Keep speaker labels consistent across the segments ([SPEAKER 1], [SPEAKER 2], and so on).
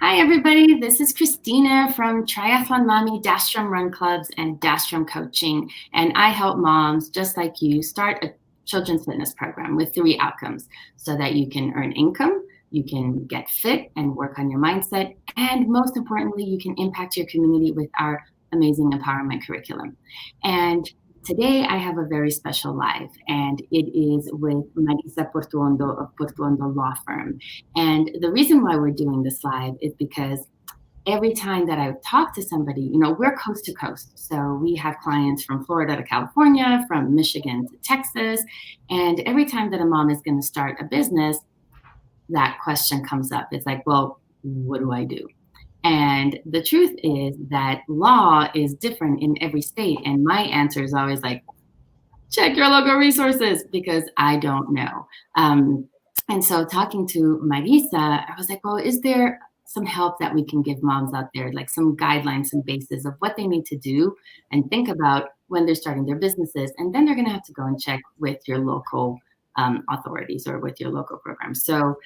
[SPEAKER 1] Hi, everybody. This is Cristina from Triathlon Mommy, Dashstrom Run Clubs, and Dashstrom Coaching. And I help moms just like you start a children's fitness program with 3 outcomes so that you can earn income, you can get fit and work on your mindset, and most importantly, you can impact your community with our amazing empowerment curriculum. And today I have a very special live, and it is with Marisa Portuondo of Portuondo Law Firm. And the reason why we're doing this live is because every time that I talk to somebody, we're coast to coast. So we have clients from Florida to California, from Michigan to Texas. And every time that a mom is going to start a business, that question comes up. It's like, well, what do I do? And the truth is that law is different in every state. And my answer is always like, check your local resources, because I don't know. And so talking to Marisa, I was like, well, is there some help that we can give moms out there, like some guidelines, some bases of what they need to do and think about when they're starting their businesses? And then they're going to have to go and check with your local authorities or with your local program. So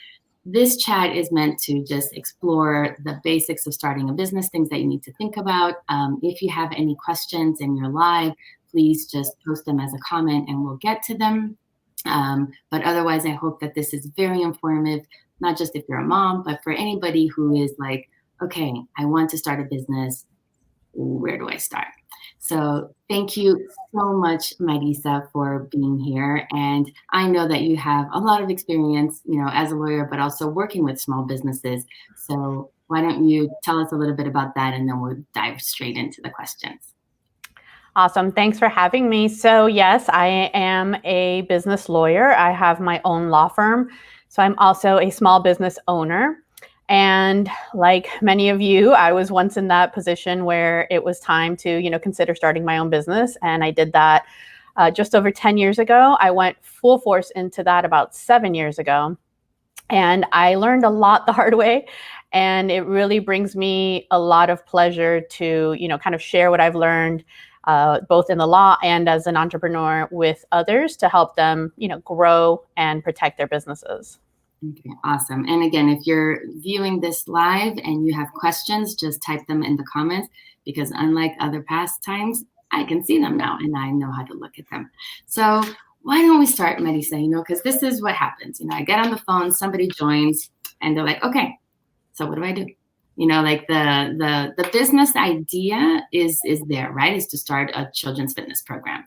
[SPEAKER 1] this chat is meant to just explore the basics of starting a business, things that you need to think about. If you have any questions in your live, please just post them as a comment and we'll get to them. But otherwise, I hope that this is very informative, not just if you're a mom, but for anybody who is like, okay, I want to start a business. Where do I start? So thank you so much, Marisa, for being here. And I know that you have a lot of experience, as a lawyer, but also working with small businesses. So why don't you tell us a little bit about that, and then we'll dive straight into the questions.
[SPEAKER 2] Awesome. Thanks for having me. So yes, I am a business lawyer. I have my own law firm. So I'm also a small business owner. And like many of you, I was once in that position where it was time to, consider starting my own business. And I did that just over 10 years ago. I went full force into that about 7 years ago. And I learned a lot the hard way. And it really brings me a lot of pleasure to, kind of share what I've learned both in the law and as an entrepreneur with others to help them, grow and protect their businesses.
[SPEAKER 1] Okay, awesome. And again, if you're viewing this live and you have questions, just type them in the comments, because unlike other past times, I can see them now and I know how to look at them. So why don't we start, Marisa, because this is what happens. I get on the phone, somebody joins and they're like, okay, so what do I do? Like the business idea is there, right? Is to start a children's fitness program.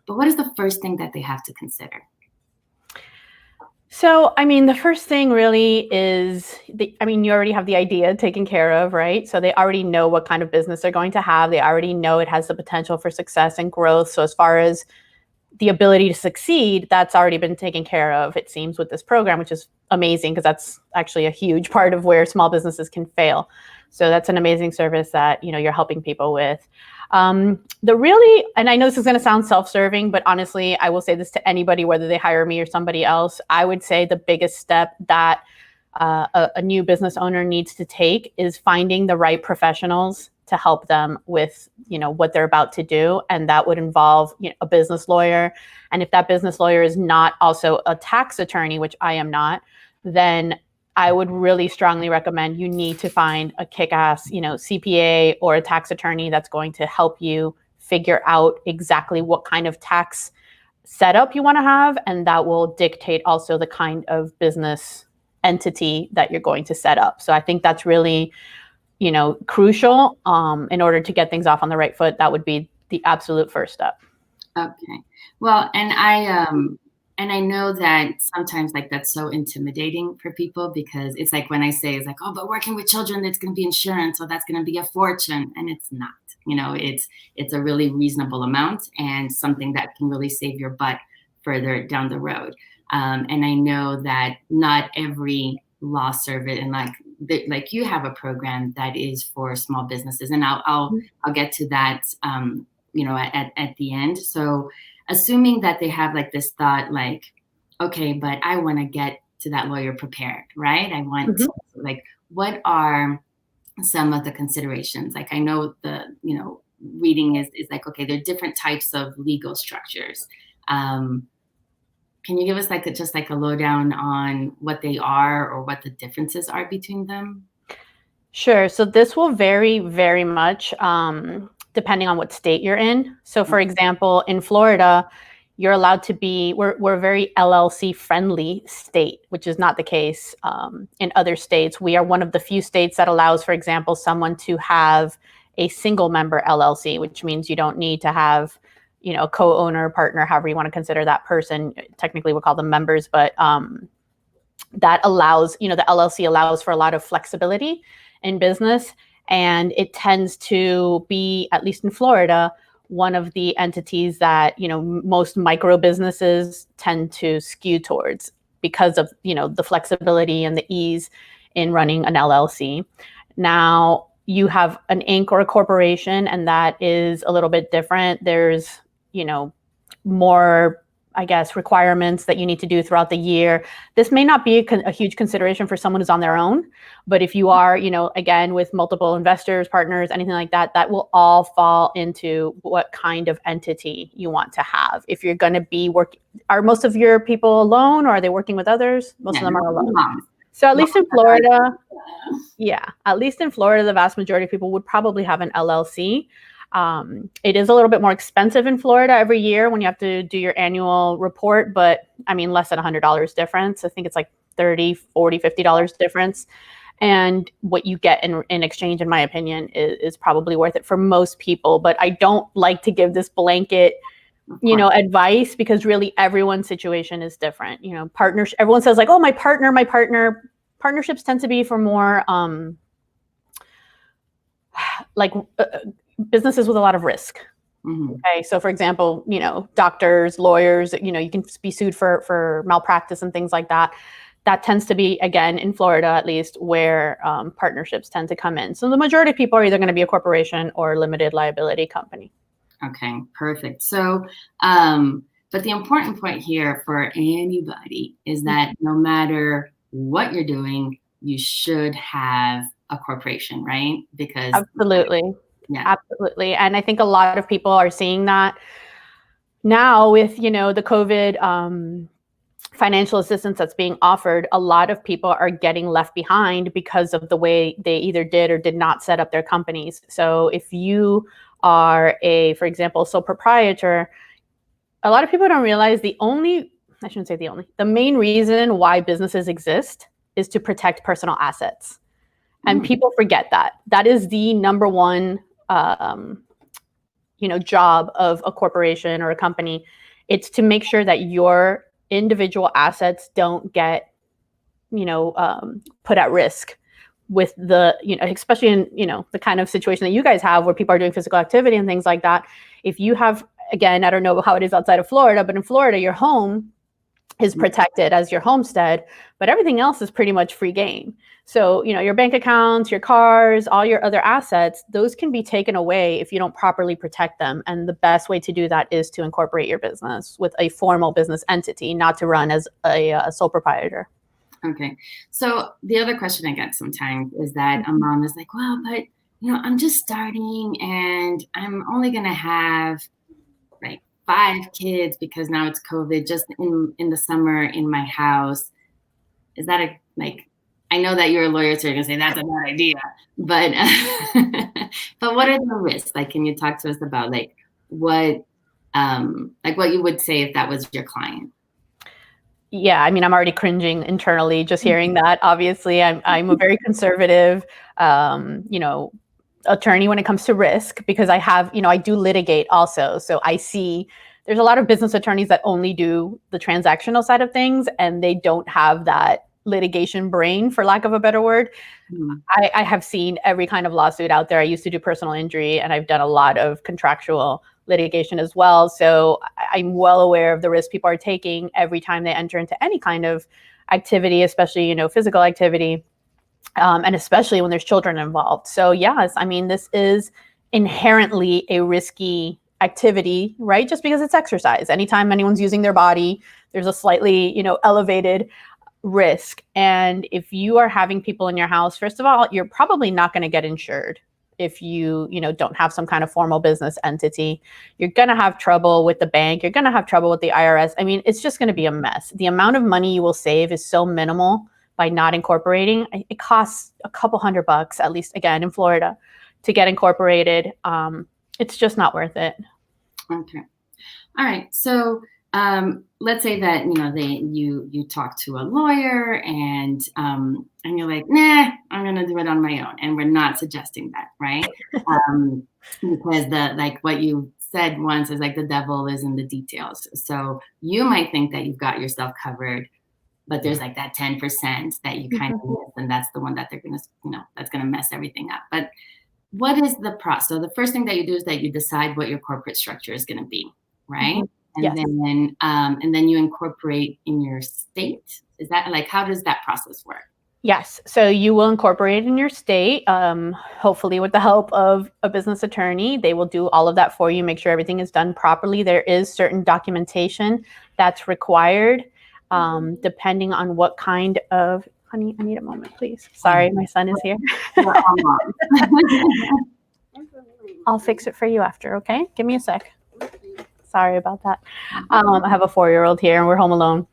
[SPEAKER 1] But what is the first thing that they have to consider?
[SPEAKER 2] So, the first thing really is, you already have the idea taken care of, right? So they already know what kind of business they're going to have. They already know it has the potential for success and growth. So as far as the ability to succeed, that's already been taken care of, it seems, with this program, which is amazing, because that's actually a huge part of where small businesses can fail. So that's an amazing service that, you're helping people with. And I know this is going to sound self-serving, but honestly, I will say this to anybody, whether they hire me or somebody else. I would say the biggest step that a new business owner needs to take is finding the right professionals to help them with, what they're about to do. And that would involve, a business lawyer. And if that business lawyer is not also a tax attorney, which I am not, then I would really strongly recommend you need to find a kick-ass, CPA or a tax attorney that's going to help you figure out exactly what kind of tax setup you want to have. And that will dictate also the kind of business entity that you're going to set up. So I think that's really, crucial in order to get things off on the right foot. That would be the absolute first step.
[SPEAKER 1] Okay. Well, and I know that sometimes that's so intimidating for people, because it's like when I say, it's like, oh, but working with children, it's going to be insurance, so that's going to be a fortune. And it's not, it's a really reasonable amount and something that can really save your butt further down the road. And I know that not every law service, and like you have a program that is for small businesses, and I'll get to that, at the end. So assuming that they have this thought, okay, but I want to get to that lawyer prepared, right? I want to, what are some of the considerations? I know the, reading is okay, there are different types of legal structures. Can you give us just a lowdown on what they are or what the differences are between them?
[SPEAKER 2] Sure. So this will vary very much depending on what state you're in. So for example, in Florida, you're allowed to be, we're a very LLC friendly state, which is not the case in other states. We are one of the few states that allows, for example, someone to have a single member LLC, which means you don't need to have, a co-owner, partner, however you want to consider that person. Technically, we'll call them members, but that allows, the LLC allows for a lot of flexibility in business. And it tends to be, at least in Florida, one of the entities that, most micro businesses tend to skew towards because of, the flexibility and the ease in running an LLC. Now, you have an Inc. or a corporation, and that is a little bit different. There's, more, I guess, requirements that you need to do throughout the year. This may not be a huge consideration for someone who's on their own, but if you are, again, with multiple investors, partners, anything like that, that will all fall into what kind of entity you want to have. If you're going to be working, are most of your people alone, or are they working with others? Most of them are alone. So at least in Florida, the vast majority of people would probably have an LLC. It is a little bit more expensive in Florida every year when you have to do your annual report, but I mean, less than $100 difference. I think it's like $30, $40, $50 difference. And what you get in exchange, in my opinion, is probably worth it for most people. But I don't like to give this blanket, advice, because really everyone's situation is different. Partners, everyone says like, oh, my partner. Partnerships tend to be for more businesses with a lot of risk. Mm-hmm. Okay. So for example, doctors, lawyers, you can be sued for malpractice and things like that. That tends to be, again, in Florida, at least, where partnerships tend to come in. So the majority of people are either going to be a corporation or a limited liability company.
[SPEAKER 1] Okay, perfect. So, but the important point here for anybody is that no matter what you're doing, you should have a corporation, right? Because
[SPEAKER 2] absolutely. Yeah. Absolutely. And I think a lot of people are seeing that now with, the COVID financial assistance that's being offered. A lot of people are getting left behind because of the way they either did or did not set up their companies. So if you are for example, sole proprietor, a lot of people don't realize the main reason why businesses exist is to protect personal assets. And people forget that. That is the number one job of a corporation or a company. It's to make sure that your individual assets don't get, put at risk with the, especially in, the kind of situation that you guys have where people are doing physical activity and things like that. If you have, again, I don't know how it is outside of Florida, but in Florida, your home is protected as your homestead, but everything else is pretty much free game. So, your bank accounts, your cars, all your other assets, those can be taken away if you don't properly protect them. And the best way to do that is to incorporate your business with a formal business entity, not to run as a sole proprietor.
[SPEAKER 1] Okay. So the other question I get sometimes is that a mom is like, well, but, I'm just starting and I'm only going to have like 5 kids because now it's COVID just in the summer in my house. Is that I know that you're a lawyer, so you're going to say that's a bad idea, but, but what are the risks? Can you talk to us about what you would say if that was your client?
[SPEAKER 2] Yeah, I mean, I'm already cringing internally just hearing that. Obviously, I'm a very conservative, attorney when it comes to risk, because I do litigate also. So I see there's a lot of business attorneys that only do the transactional side of things, and they don't have that litigation brain, for lack of a better word. I have seen every kind of lawsuit out there. I used to do personal injury, and I've done a lot of contractual litigation as well. So I'm well aware of the risk people are taking every time they enter into any kind of activity, especially, physical activity, and especially when there's children involved. So yes, I mean, this is inherently a risky activity, right? Just because it's exercise. Anytime anyone's using their body, there's a slightly, elevated risk. And if you are having people in your house, first of all, you're probably not going to get insured if you don't have some kind of formal business entity. You're going to have trouble with the bank. You're going to have trouble with the IRS. I mean, it's just going to be a mess. The amount of money you will save is so minimal by not incorporating. It costs a couple $100 at least, again, in Florida, to get incorporated. It's just not worth it.
[SPEAKER 1] Okay. All right. So let's say that, you talk to a lawyer and you're like, nah, I'm going to do it on my own. And we're not suggesting that, right? Because what you said once is like the devil is in the details. So you might think that you've got yourself covered, but there's like that 10% that you kind of miss, and that's the one that they're going to, that's going to mess everything up. But what is the process? So the first thing that you do is that you decide what your corporate structure is going to be, right? And
[SPEAKER 2] Yes.
[SPEAKER 1] then you incorporate in your state. Is that how does that process work?
[SPEAKER 2] Yes. So you will incorporate in your state, hopefully with the help of a business attorney. They will do all of that for you, make sure everything is done properly. There is certain documentation that's required, depending on what kind of, honey, I need a moment, please. Sorry, my son is here. I'll fix it for you after, okay? Give me a sec. Sorry about that. I have a 4-year-old here and we're home alone.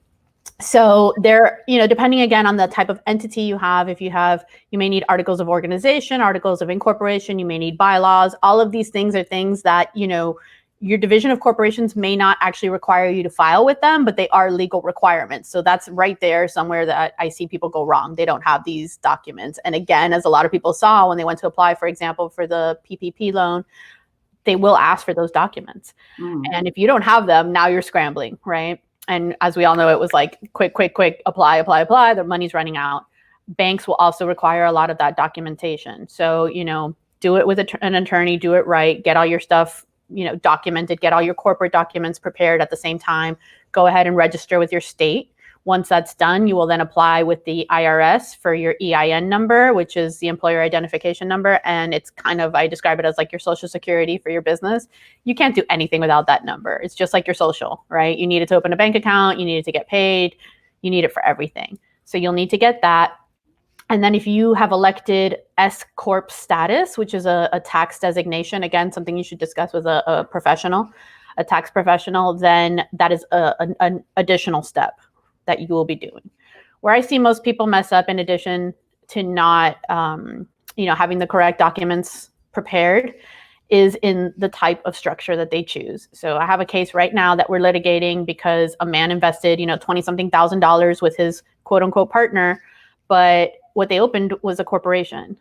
[SPEAKER 2] So there, depending again on the type of entity you have, you may need articles of organization, articles of incorporation, you may need bylaws. All of these things are things that, your division of corporations may not actually require you to file with them, but they are legal requirements. So that's right there somewhere that I see people go wrong. They don't have these documents. And again, as a lot of people saw when they went to apply, for example, for the PPP loan, they will ask for those documents. And if you don't have them, now you're scrambling, right? And as we all know, it was like quick, apply. The money's running out. Banks will also require a lot of that documentation. So, do it with an attorney, do it right, get all your stuff, documented, get all your corporate documents prepared at the same time. Go ahead and register with your state. Once that's done, you will then apply with the IRS for your EIN number, which is the employer identification number. And it's I describe it as like your social security for your business. You can't do anything without that number. It's just like your social, right? You need it to open a bank account. You need it to get paid. You need it for everything. So you'll need to get that. And then if you have elected S Corp status, which is a tax designation, again, something you should discuss with a professional, a tax professional, then that is an additional step that you will be doing. Where I see most people mess up, in addition to not, having the correct documents prepared, is in the type of structure that they choose. So I have a case right now that we're litigating because a man invested, $20-something thousand with his quote unquote partner, but what they opened was a corporation.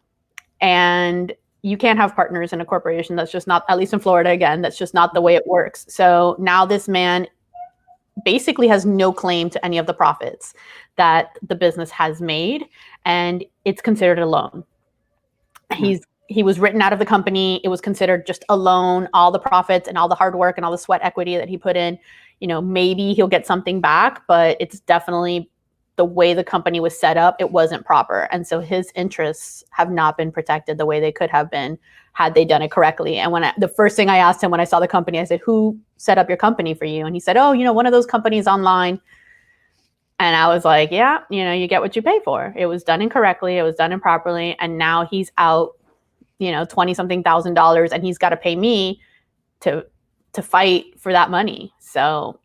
[SPEAKER 2] And you can't have partners in a corporation. That's just not, at least in Florida, again, that's just not the way it works. So now this man basically has no claim to any of the profits that the business has made, and it's considered a loan. He was written out of the company. It was considered just a loan. All the profits and all the hard work and all the sweat equity that he put in, maybe he'll get something back, but it's definitely the way the company was set up, it wasn't proper. And so his interests have not been protected the way they could have bbeen had they done it correctly. And the first thing I asked him when I saw the company, I said, who set up your company for you? And he said, oh, one of those companies online. And I was like, yeah, you get what you pay for. It was done incorrectly. It was done improperly. And now he's out, $20-something thousand, and he's got to pay me to fight for that money. So,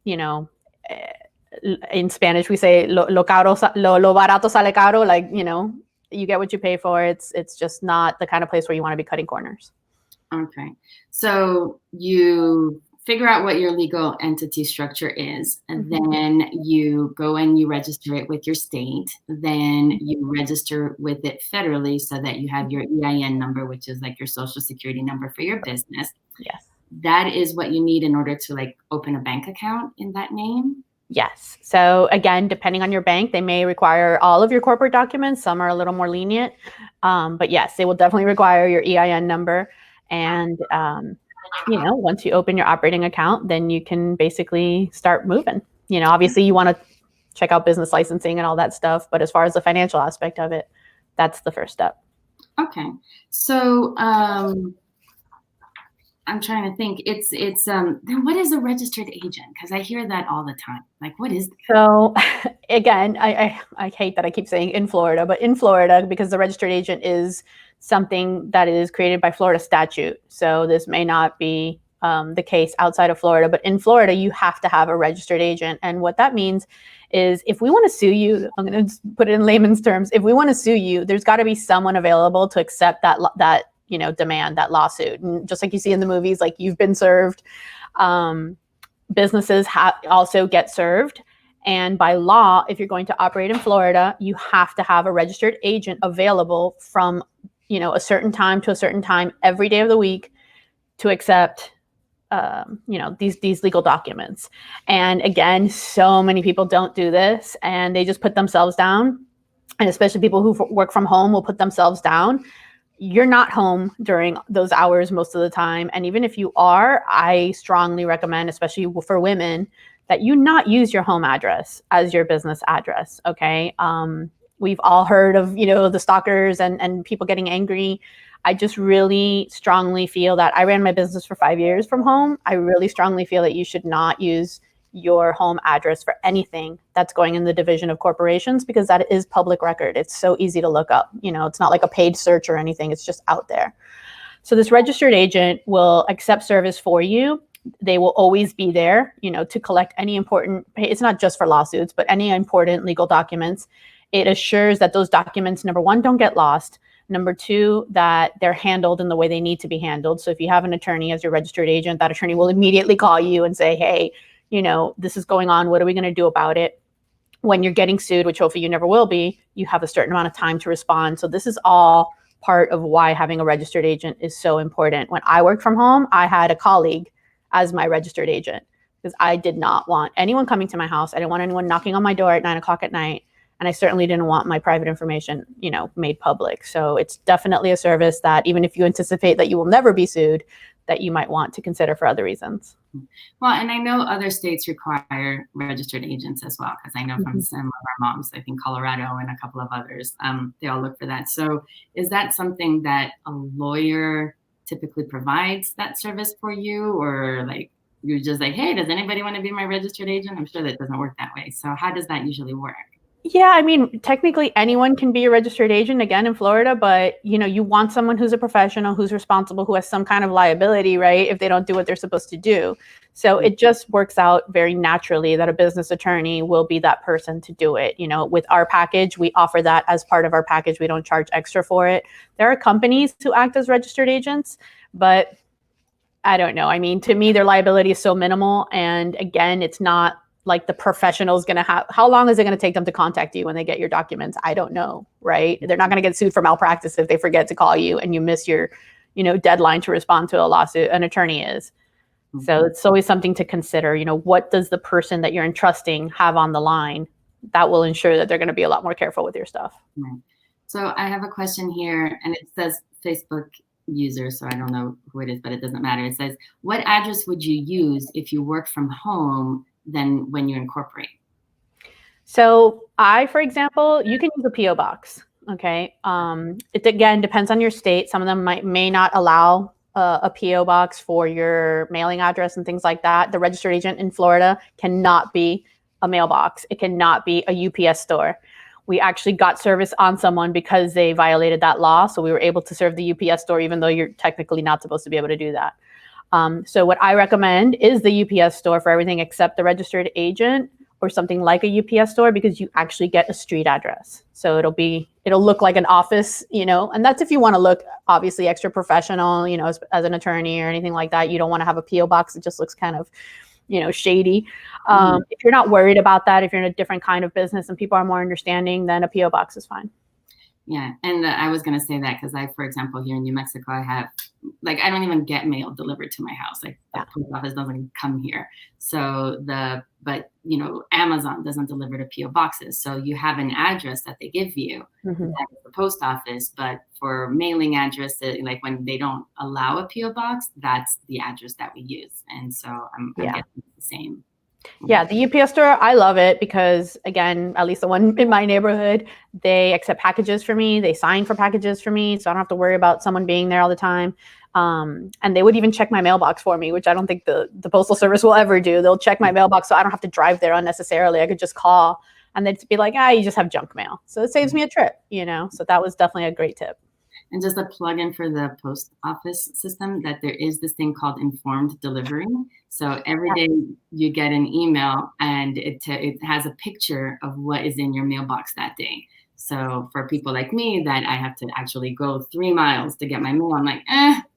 [SPEAKER 2] in Spanish, we say lo barato sale caro, you get what you pay for. It's just not the kind of place where you want to be cutting corners.
[SPEAKER 1] Okay. So you figure out what your legal entity structure is, and then you go and you register it with your state. Then you register with it federally so that you have your EIN number, which is like your social security number for your business.
[SPEAKER 2] Yes.
[SPEAKER 1] That is what you need in order to open a bank account in that name.
[SPEAKER 2] Yes. So again, depending on your bank, they may require all of your corporate documents. Some are a little more lenient. But yes, they will definitely require your EIN number. And, once you open your operating account, then you can basically start moving. Obviously you want to check out business licensing and all that stuff. But as far as the financial aspect of it, that's the first step.
[SPEAKER 1] Okay. So, I'm trying to think. Then what is a registered agent? Because I hear that all the time. What is that?
[SPEAKER 2] So again, I hate that I keep saying in Florida, but in Florida, because the registered agent is something that is created by Florida statute. So this may not be the case outside of Florida, but in Florida, you have to have a registered agent. And what that means is if we want to sue you, I'm going to put it in layman's terms. If we want to sue you, there's got to be someone available to accept that demand, that lawsuit. And just like you see in the movies, like you've been served, businesses also get served. And by law, if you're going to operate in Florida, you have to have a registered agent available from, a certain time to a certain time every day of the week to accept, these legal documents. And again, so many people don't do this and they just put themselves down. And especially people who work from home will put themselves down. You're not home during those hours most of the time. And even if you are, I strongly recommend, especially for women, that you not use your home address as your business address, okay? We've all heard of, the stalkers and people getting angry. I just really strongly feel that I ran my business for 5 years from home. I really strongly feel that you should not use your home address for anything that's going in the division of corporations, because that is public record. It's so easy to look up. It's not like a paid search or anything. It's just out there. So this registered agent will accept service for you. They will always be there, to collect any important, it's not just for lawsuits, but any important legal documents. It assures that those documents, number one, don't get lost. Number two, that they're handled in the way they need to be handled. So if you have an attorney as your registered agent, that attorney will immediately call you and say, hey, this is going on. What are we going to do about it? When you're getting sued, which hopefully you never will be, you have a certain amount of time to respond. So this is all part of why having a registered agent is so important. When I worked from home, I had a colleague as my registered agent because I did not want anyone coming to my house. I didn't want anyone knocking on my door at 9 o'clock at night. And I certainly didn't want my private information, made public. So it's definitely a service that even if you anticipate that you will never be sued, that you might want to consider for other reasons.
[SPEAKER 1] Well, and I know other states require registered agents as well, because I know from some of our moms, I think Colorado and a couple of others, they all look for that. So is that something that a lawyer typically provides that service for you, or like you're just like, hey, does anybody want to be my registered agent? I'm sure that doesn't work that way. So how does that usually work?
[SPEAKER 2] Yeah, I mean, technically anyone can be a registered agent, again, in Florida, but you want someone who's a professional, who's responsible, who has some kind of liability, right, if they don't do what they're supposed to do. So it just works out very naturally that a business attorney will be that person to do it. With our package, we offer that as part of our package. We don't charge extra for it. There are companies who act as registered agents, but I don't know. I mean, to me, their liability is so minimal. And again, it's not like the professional is going to have, how long is it going to take them to contact you when they get your documents? I don't know, right? They're not going to get sued for malpractice if they forget to call you and you miss your, deadline to respond to a lawsuit. An attorney is. So it's always something to consider. What does the person that you're entrusting have on the line? That will ensure that they're going to be a lot more careful with your stuff.
[SPEAKER 1] Right. So I have a question here, and it says Facebook user, so I don't know who it is, but it doesn't matter. It says, what address would you use if you work from home than when you incorporate?
[SPEAKER 2] So for example, you can use a PO box. Okay. It again depends on your state. Some of them may not allow a PO box for your mailing address and things like that. The registered agent in Florida cannot be a mailbox. It cannot be a UPS store. We actually got service on someone because they violated that law. So we were able to serve the UPS store, even though you're technically not supposed to be able to do that. So what I recommend is the UPS store for everything except the registered agent or something like a UPS store, because you actually get a street address. So it'll look like an office, and that's if you want to look obviously extra professional, as an attorney or anything like that. You don't want to have a PO box. It just looks kind of, shady. If you're not worried about that, if you're in a different kind of business and people are more understanding, then a PO box is fine.
[SPEAKER 1] Yeah. And I was going to say that because for example, here in New Mexico, I have, I don't even get mail delivered to my house. The post office doesn't come here. So but Amazon doesn't deliver to PO boxes. So you have an address that they give you, that is the post office, but for mailing addresses, when they don't allow a PO box, that's the address that we use. And so I'm getting the same.
[SPEAKER 2] Yeah, the UPS store, I love it because, again, at least the one in my neighborhood, they accept packages for me. They sign for packages for me, so I don't have to worry about someone being there all the time. And they would even check my mailbox for me, which I don't think the Postal Service will ever do. They'll check my mailbox so I don't have to drive there unnecessarily. I could just call and they'd be like, you just have junk mail. So it saves me a trip, So that was definitely a great tip.
[SPEAKER 1] And just a plug-in for the post office system, that there is this thing called informed delivery. So every day you get an email, and it has a picture of what is in your mailbox that day. So for people like me that I have to actually go 3 miles to get my mail, I'm like,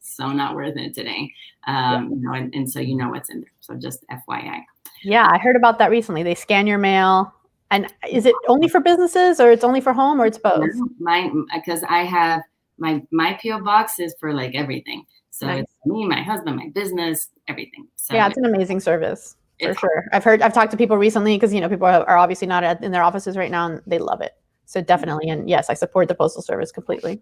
[SPEAKER 1] so not worth it today. And so you know what's in there. So just FYI.
[SPEAKER 2] Yeah, I heard about that recently. They scan your mail. And is it only for businesses, or it's only for home, or it's both?
[SPEAKER 1] Because I have my PO box is for like everything. So nice. It's me, my husband, my business, everything. So
[SPEAKER 2] yeah, it's an amazing service for sure. I've talked to people recently, because people are obviously not in their offices right now, and they love it. So definitely, and yes, I support the Postal Service completely.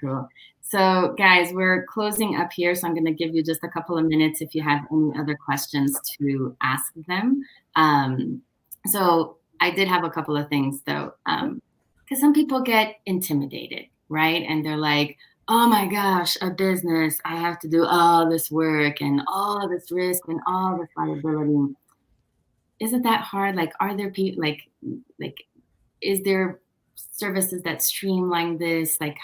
[SPEAKER 1] Cool. So guys, we're closing up here. So I'm going to give you just a couple of minutes if you have any other questions to ask them. So I did have a couple of things though, because some people get intimidated, right? And they're like, oh my gosh, a business, I have to do all this work and all this risk and all this liability. Isn't that hard? Like, are there people is there services that streamline this? Like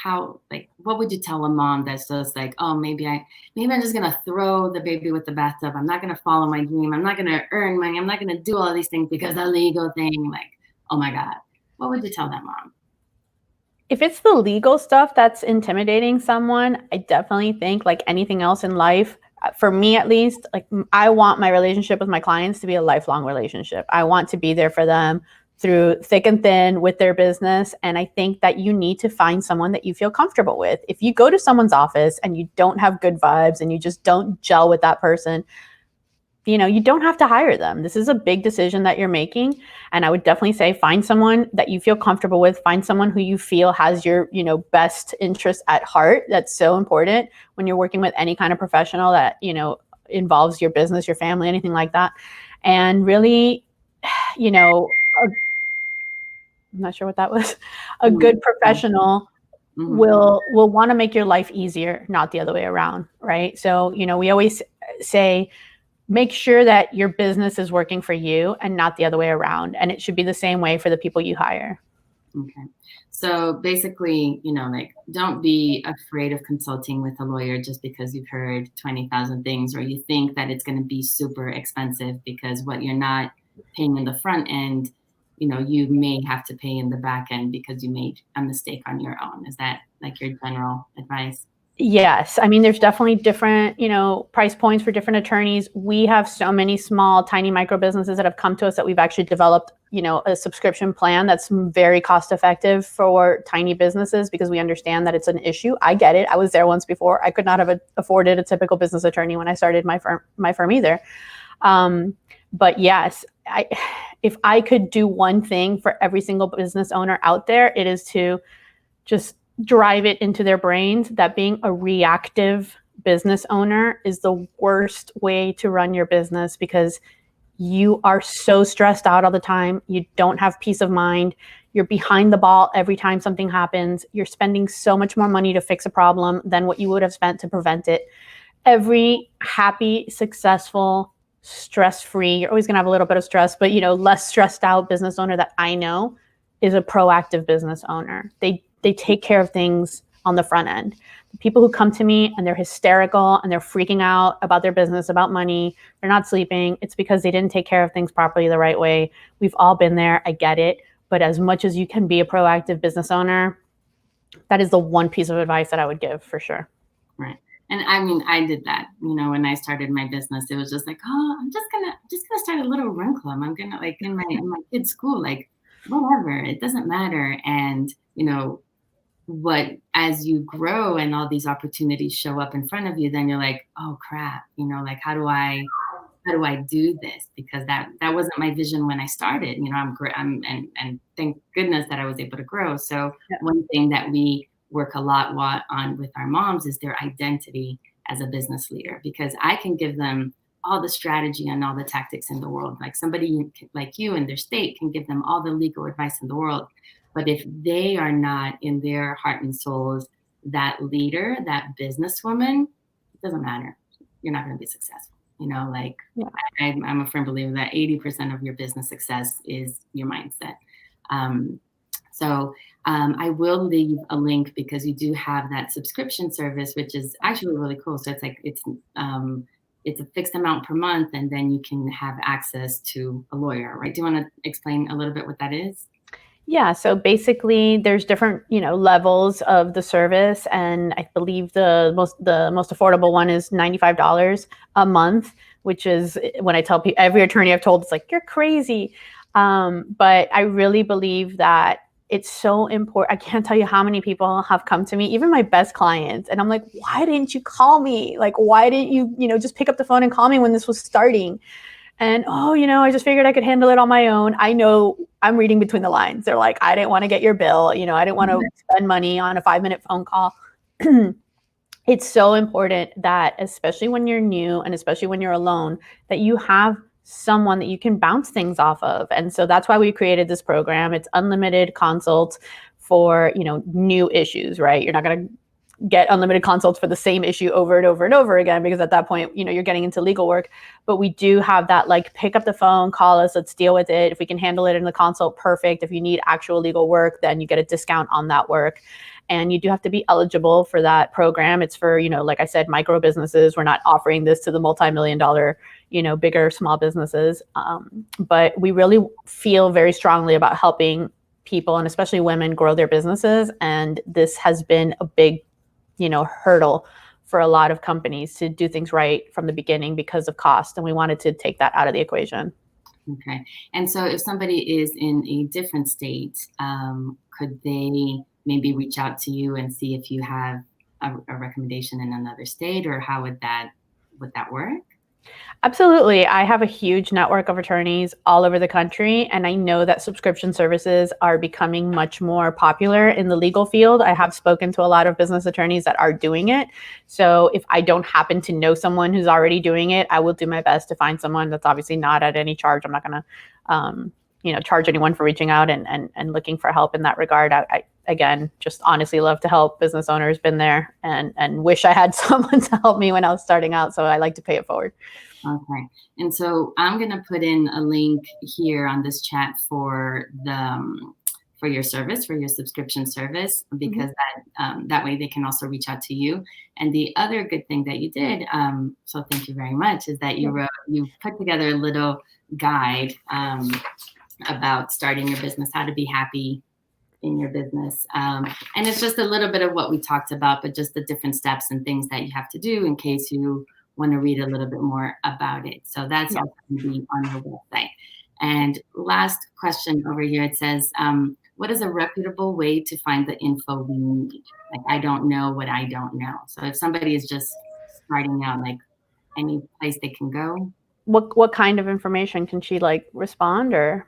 [SPEAKER 1] what would you tell a mom that's just like, oh, maybe I'm just gonna throw the baby with the bathtub. I'm not gonna follow my dream. I'm not gonna earn money. I'm not gonna do all these things because the legal thing, like, oh my God. What would you tell that mom?
[SPEAKER 2] If it's the legal stuff that's intimidating someone, I definitely think, like anything else in life, for me at least, like I want my relationship with my clients to be a lifelong relationship. I want to be there for them through thick and thin with their business. And I think that you need to find someone that you feel comfortable with. If you go to someone's office and you don't have good vibes and you just don't gel with that person, you don't have to hire them. This is a big decision that you're making. And I would definitely say find someone that you feel comfortable with. Find someone who you feel has your, best interest at heart. That's so important when you're working with any kind of professional that, involves your business, your family, anything like that. And really, I'm not sure what that was. A good professional will want to make your life easier, not the other way around, right? So, we always say, make sure that your business is working for you and not the other way around. And it should be the same way for the people you hire.
[SPEAKER 1] Okay. So basically, don't be afraid of consulting with a lawyer just because you've heard 20,000 things, or you think that it's going to be super expensive, because what you're not paying in the front end, you may have to pay in the back end because you made a mistake on your own. Is that like your general advice?
[SPEAKER 2] Yes. I mean, there's definitely different, price points for different attorneys. We have so many small, tiny micro businesses that have come to us that we've actually developed, a subscription plan that's very cost effective for tiny businesses, because we understand that it's an issue. I get it. I was there once before. I could not have afforded a typical business attorney when I started my firm either. But yes, if I could do one thing for every single business owner out there, it is to just drive it into their brains that being a reactive business owner is the worst way to run your business, because you are so stressed out all the time. You don't have peace of mind. You're behind the ball every time something happens. You're spending so much more money to fix a problem than what you would have spent to prevent it. Every happy, successful, stress-free, you're always going to have a little bit of stress, but less stressed out business owner that I know is a proactive business owner. They take care of things on the front end. The people who come to me and they're hysterical and they're freaking out about their business, about money, they're not sleeping, it's because they didn't take care of things properly the right way. We've all been there. I get it. But as much as you can be a proactive business owner, that is the one piece of advice that I would give for sure.
[SPEAKER 1] Right. And I mean, I did that, when I started my business. It was just like, oh, I'm just gonna start a little run club. I'm gonna, like, in my kids' school, like, whatever, it doesn't matter. And as you grow and all these opportunities show up in front of you, then you're like, oh crap, like, how do I do this? Because that wasn't my vision when I started. And thank goodness that I was able to grow. So one thing that we work a lot on with our moms is their identity as a business leader, because I can give them all the strategy and all the tactics in the world. Like somebody like you in their state can give them all the legal advice in the world. But if they are not in their heart and souls that leader, that businesswoman, it doesn't matter. You're not going to be successful. I'm a firm believer that 80% of your business success is your mindset. So I will leave a link because you do have that subscription service, which is actually really cool. So it's a fixed amount per month, and then you can have access to a lawyer, right? Do you want to explain a little bit what that is?
[SPEAKER 2] Yeah, so basically there's different, levels of the service, and I believe the most affordable one is $95 a month, which is, when I tell people, every attorney I've told, it's like, you're crazy. But I really believe that it's so important. I can't tell you how many people have come to me, even my best clients, and I'm like, why didn't you call me? Like, why didn't you, just pick up the phone and call me when this was starting? And, I just figured I could handle it on my own. I know I'm reading between the lines. They're like, I didn't want to get your bill. I didn't want to spend money on a 5-minute phone call. It's so important that, especially when you're new and especially when you're alone, that you have someone that you can bounce things off of. And so that's why we created this program. It's unlimited consults for, new issues, right? You're not going to get unlimited consults for the same issue over and over and over again, because at that point, you're getting into legal work. But we do have that, like, pick up the phone, call us, let's deal with it. If we can handle it in the consult, perfect. If you need actual legal work, then you get a discount on that work. And you do have to be eligible for that program. It's for, like I said, micro businesses. We're not offering this to the multi-million-dollar, bigger small businesses. But we really feel very strongly about helping people, and especially women, grow their businesses. And this has been a big hurdle for a lot of companies to do things right from the beginning because of cost. And we wanted to take that out of the equation.
[SPEAKER 1] Okay. And so if somebody is in a different state, could they maybe reach out to you and see if you have a recommendation in another state, or how would that work?
[SPEAKER 2] Absolutely. I have a huge network of attorneys all over the country, and I know that subscription services are becoming much more popular in the legal field. I have spoken to a lot of business attorneys that are doing it. So if I don't happen to know someone who's already doing it, I will do my best to find someone that's obviously not at any charge. I'm not going to charge anyone for reaching out and looking for help in that regard. I again, just honestly love to help business owners, been there, and wish I had someone to help me when I was starting out. So I like to pay it forward.
[SPEAKER 1] Okay. And so I'm going to put in a link here on this chat for for your service, for your subscription service, because that way they can also reach out to you. And the other good thing that you did, so thank you very much, is that you put together a little guide about starting your business, how to be happy in your business. And it's just a little bit of what we talked about, but just the different steps and things that you have to do in case you want to read a little bit more about it. So that's also going to be on your website. And last question over here, it says, what is a reputable way to find the info we need? Like, I don't know what I don't know. So if somebody is just starting out, like, any place they can go.
[SPEAKER 2] What kind of information can she respond, or?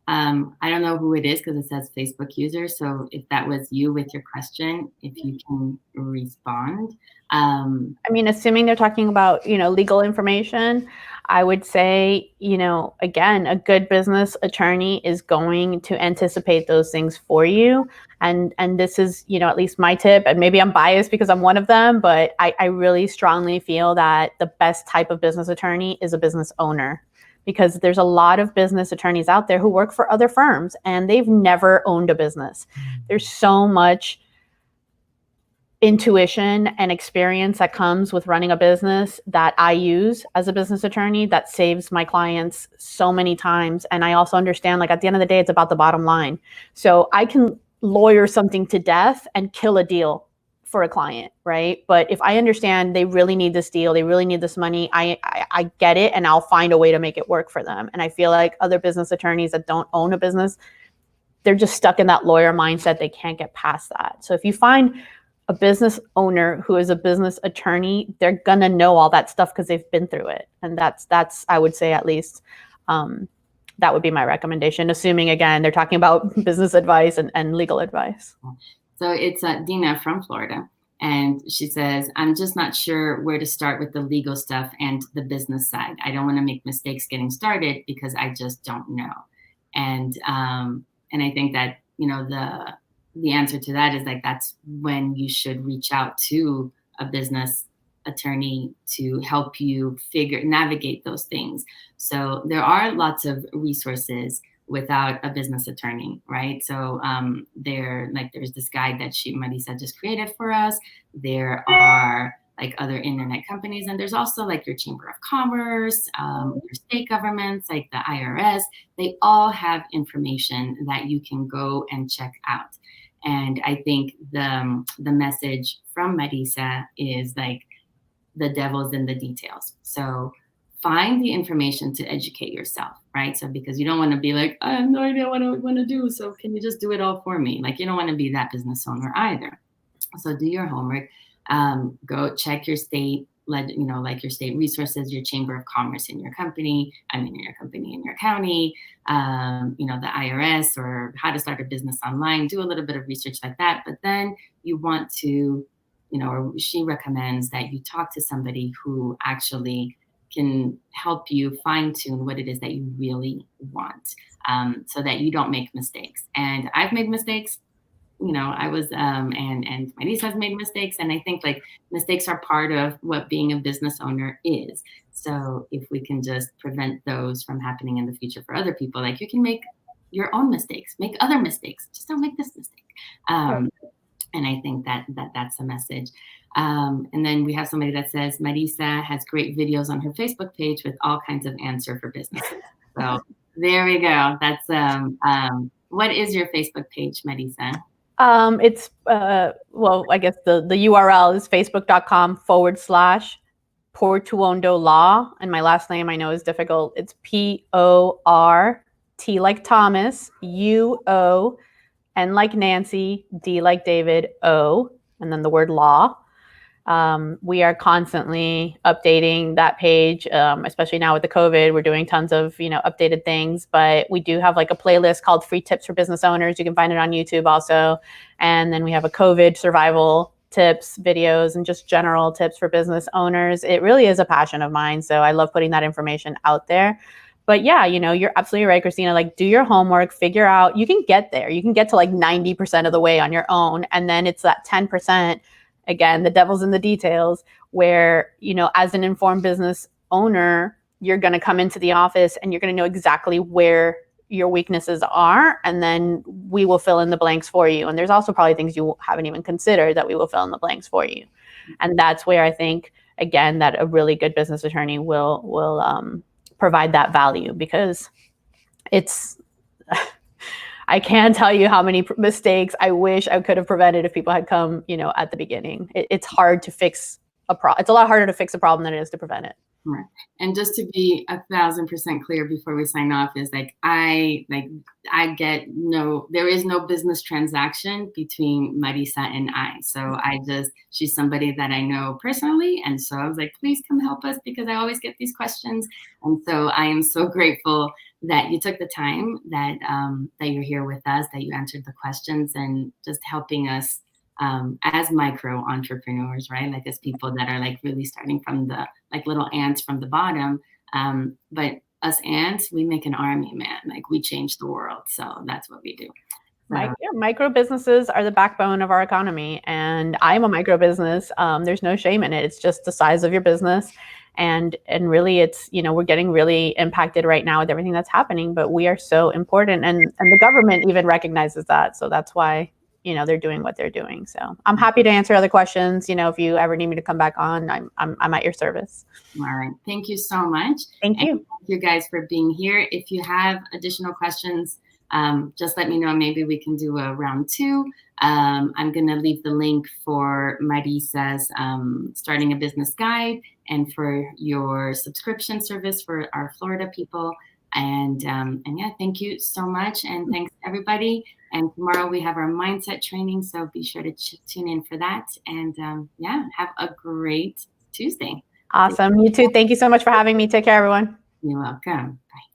[SPEAKER 1] I don't know who it is because it says Facebook user. So if that was you with your question, if you can respond.
[SPEAKER 2] I mean, assuming they're talking about, legal information, I would say, again, a good business attorney is going to anticipate those things for you. And this is, at least my tip, and maybe I'm biased because I'm one of them, but I really strongly feel that the best type of business attorney is a business owner. Because there's a lot of business attorneys out there who work for other firms and they've never owned a business. There's so much intuition and experience that comes with running a business that I use as a business attorney that saves my clients so many times. And I also understand, at the end of the day, it's about the bottom line. So I can lawyer something to death and kill a deal for a client, right? But if I understand they really need this deal, they really need this money, I get it, and I'll find a way to make it work for them. And I feel like other business attorneys that don't own a business, they're just stuck in that lawyer mindset. They can't get past that. So if you find a business owner who is a business attorney, they're gonna know all that stuff because they've been through it. And that's I would say, at least, that would be my recommendation, assuming, again, they're talking about business advice and legal advice.
[SPEAKER 1] So it's Dina from Florida, and she says, I'm just not sure where to start with the legal stuff and the business side. I don't want to make mistakes getting started because I just don't know. And I think that, the answer to that is, that's when you should reach out to a business attorney to help you navigate those things. So there are lots of resources without a business attorney, right? So there's this guide that Marisa just created for us. There are like other internet companies, and there's also like your Chamber of Commerce, your state governments, like the IRS. They all have information that you can go and check out. And I think the message from Marisa is like the devil's in the details. So find the information to educate yourself, right? So because you don't want to be like, I have no idea what I want to do, so can you just do it all for me? Like, you don't want to be that business owner either. So do your homework. Go check your state, like your state resources, your Chamber of Commerce in your company, in your county, the IRS, or how to start a business online. Do a little bit of research like that. But then you want to, or she recommends that you talk to somebody who actually can help you fine tune what it is that you really want, so that you don't make mistakes. And I've made mistakes. I was, and my niece has made mistakes. And I think like mistakes are part of what being a business owner is. So if we can just prevent those from happening in the future for other people, like you can make your own mistakes, make other mistakes, just don't make this mistake. And I think that's a message. And then we have somebody that says Marisa has great videos on her Facebook page with all kinds of answer for businesses. So there we go. That's what is your Facebook page, Marisa?
[SPEAKER 2] It's well, I guess the URL is facebook.com/Portuondo Law, and my last name I know is difficult. It's PORT like Thomas, UO, N like Nancy, D like David, O, and then the word law. We are constantly updating that page, especially now with the COVID. We're doing tons of, updated things, but we do have like a playlist called Free Tips for Business Owners. You can find it on YouTube also. And then we have a COVID survival tips videos and just general tips for business owners. It really is a passion of mine. So I love putting that information out there. But yeah, you're absolutely right, Cristina. Like, do your homework, figure out, you can get there. You can get to like 90% of the way on your own. And then it's that 10%. Again, the devil's in the details, where, as an informed business owner, you're going to come into the office and you're going to know exactly where your weaknesses are. And then we will fill in the blanks for you. And there's also probably things you haven't even considered that we will fill in the blanks for you. And that's where I think, again, that a really good business attorney will provide that value, because it's... I can't tell you how many mistakes I wish I could have prevented if people had come, at the beginning. It's hard to fix it's a lot harder to fix a problem than it is to prevent it.
[SPEAKER 1] Right. And just to be 1,000% clear before we sign off, is there is no business transaction between Marisa and I. So she's somebody that I know personally. And so I was like, please come help us, because I always get these questions. And so I am so grateful that you took the time, that you're here with us, that you answered the questions, and just helping us as micro entrepreneurs, right? Like as people that are like really starting from the like little ants from the bottom. But us ants, we make an army, man. Like we change the world. So that's what we do.
[SPEAKER 2] Micro businesses are the backbone of our economy, and I'm a micro business. There's no shame in it. It's just the size of your business. And really it's, we're getting really impacted right now with everything that's happening, but we are so important, and the government even recognizes that. So that's why, they're doing what they're doing. So I'm happy to answer other questions. If you ever need me to come back on, I'm at your service.
[SPEAKER 1] All right. Thank you so much.
[SPEAKER 2] Thank you.
[SPEAKER 1] And thank you guys for being here. If you have additional questions, just let me know. Maybe we can do a round 2. I'm going to leave the link for Marisa's starting a business guide, and for your subscription service for our Florida people. And yeah, thank you so much. And thanks everybody. And tomorrow we have our mindset training. So be sure to tune in for that. And yeah, have a great Tuesday.
[SPEAKER 2] Awesome. You too. Thank you so much for having me. Take care, everyone.
[SPEAKER 1] You're welcome. Bye.